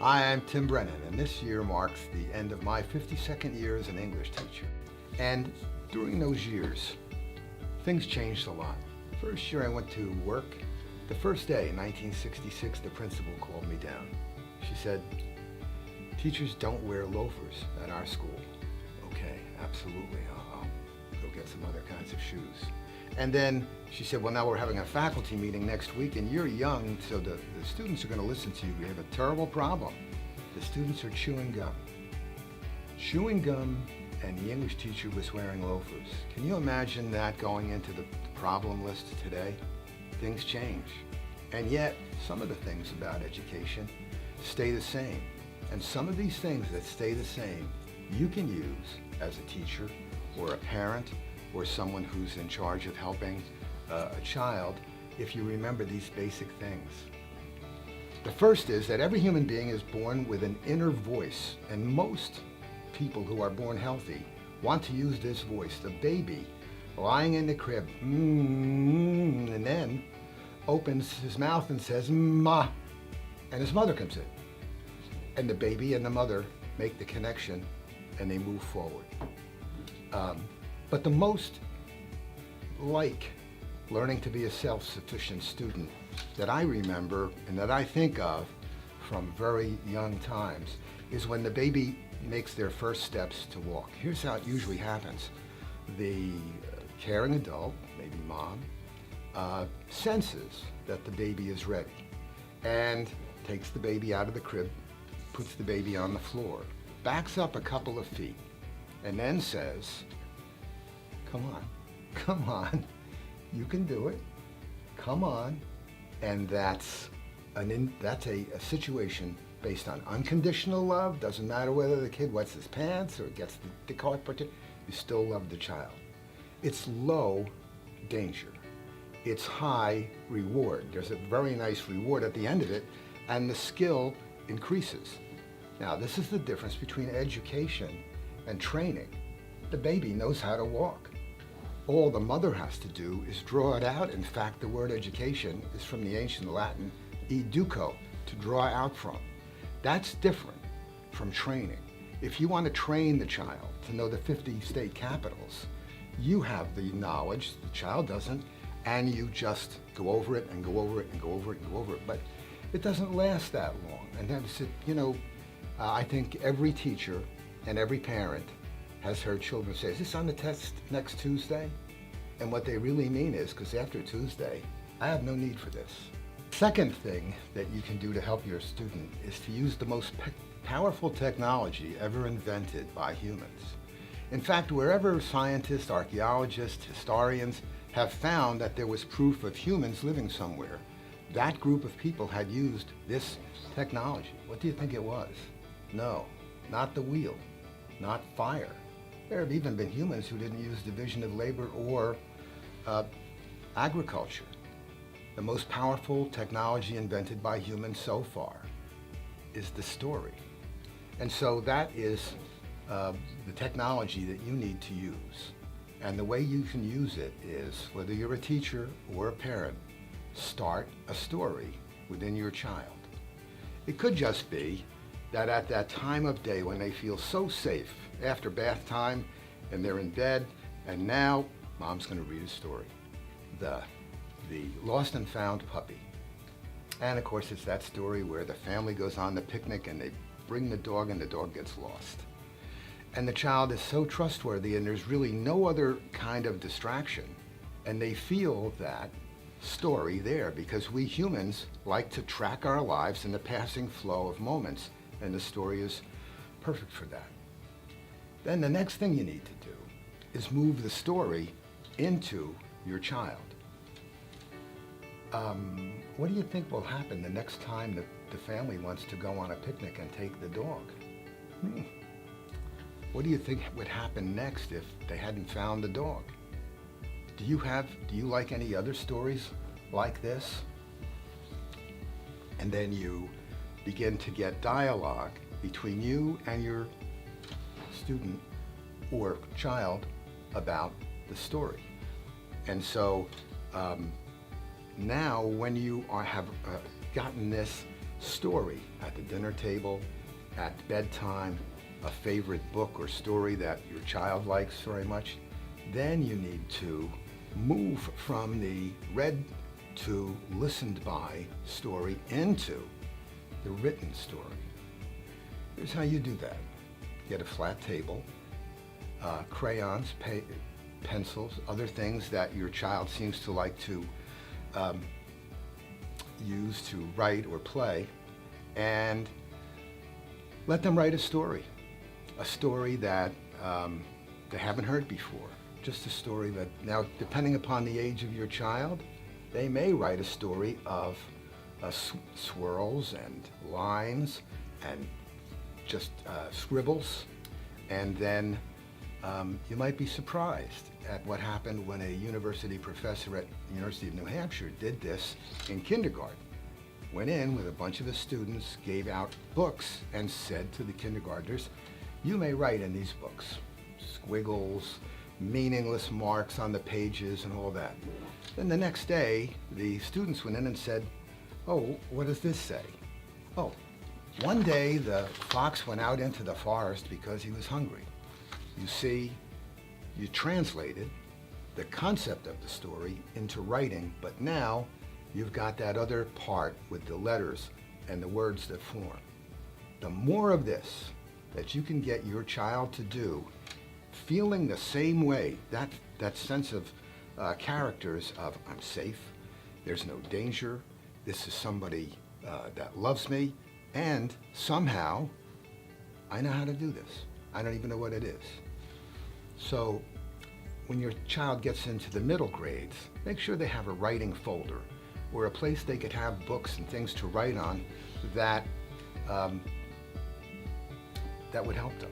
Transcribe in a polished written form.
Hi, I'm Tim Brennan, and this year marks the end of my 52nd year as an English teacher. And during those years, things changed a lot. First year I went to work. The first day in 1966, the principal called me down. She said, "Teachers don't wear loafers at our school." Okay, absolutely, I'll go get some other kinds of shoes. And then she said, "Well, now we're having a faculty meeting next week and you're young, so the students are going to listen to you. We have a terrible problem. The students are chewing gum." Chewing gum, and the English teacher was wearing loafers. Can you imagine that going into the problem list today? Things change. And yet, some of the things about education stay the same. And some of these things that stay the same, you can use as a teacher or a parent or someone who's in charge of helping a child if you remember these basic things. The first is that every human being is born with an inner voice, and most people who are born healthy want to use this voice. The baby lying in the crib, and then opens his mouth and says, "Ma," and his mother comes in. And the baby and the mother make the connection and they move forward. But the most like learning to be a self-sufficient student that I remember and that I think of from very young times is when the baby makes their first steps to walk. Here's how it usually happens. The caring adult, maybe mom, senses that the baby is ready and takes the baby out of the crib, puts the baby on the floor, backs up a couple of feet, and then says, come on, you can do it, come on." And that's a situation based on unconditional love. Doesn't matter whether the kid wets his pants or gets the cart, you still love the child. It's low danger. It's high reward. There's a very nice reward at the end of it, and the skill increases. Now, this is the difference between education and training. The baby knows how to walk. All the mother has to do is draw it out. In fact, the word education is from the ancient Latin educo, to draw out from. That's different from training. If you want to train the child to know the 50 state capitals, you have the knowledge, the child doesn't, and you just go over it and go over it and go over it and go over it. But it doesn't last that long. And that's it, I think every teacher and every parent has heard children say, "Is this on the test next Tuesday?" And what they really mean is, because after Tuesday, I have no need for this. Second thing that you can do to help your student is to use the most powerful technology ever invented by humans. In fact, wherever scientists, archaeologists, historians have found that there was proof of humans living somewhere, that group of people had used this technology. What do you think it was? No, not the wheel, not fire. There have even been humans who didn't use division of labor or agriculture. The most powerful technology invented by humans so far is the story. And so that is the technology that you need to use. And the way you can use it is, whether you're a teacher or a parent, start a story within your child. It could just be that at that time of day when they feel so safe, after bath time, and they're in bed, and now mom's going to read a story. The Lost and Found Puppy. And of course, it's that story where the family goes on the picnic and they bring the dog and the dog gets lost. And the child is so trustworthy and there's really no other kind of distraction. And they feel that story there because we humans like to track our lives in the passing flow of moments, and the story is perfect for that. Then the next thing you need to do is move the story into your child. What do you think will happen the next time that the family wants to go on a picnic and take the dog? What do you think would happen next if they hadn't found the dog? Do you like any other stories like this? And then you begin to get dialogue between you and your student or child about the story. And so now when you have gotten this story at the dinner table, at bedtime, a favorite book or story that your child likes very much, then you need to move from the read to listened by story into the written story. Here's how you do that. Get a flat table, crayons, pencils, other things that your child seems to like to use to write or play, and let them write a story that they haven't heard before. Just a story that, now depending upon the age of your child, they may write a story of swirls and lines and just scribbles, and then you might be surprised at what happened when a university professor at the University of New Hampshire did this in kindergarten. Went in with a bunch of his students, gave out books, and said to the kindergartners, you may write in these books. Squiggles, meaningless marks on the pages, and all that. Then the next day, the students went in and said, oh, what does this say? Oh, one day the fox went out into the forest because he was hungry. You see, you translated the concept of the story into writing, but now you've got that other part with the letters and the words that form. The more of this that you can get your child to do, feeling the same way, that sense of characters of I'm safe, there's no danger, this is somebody that loves me, and somehow I know how to do this. I don't even know what it is. So when your child gets into the middle grades, make sure they have a writing folder or a place they could have books and things to write on that would help them.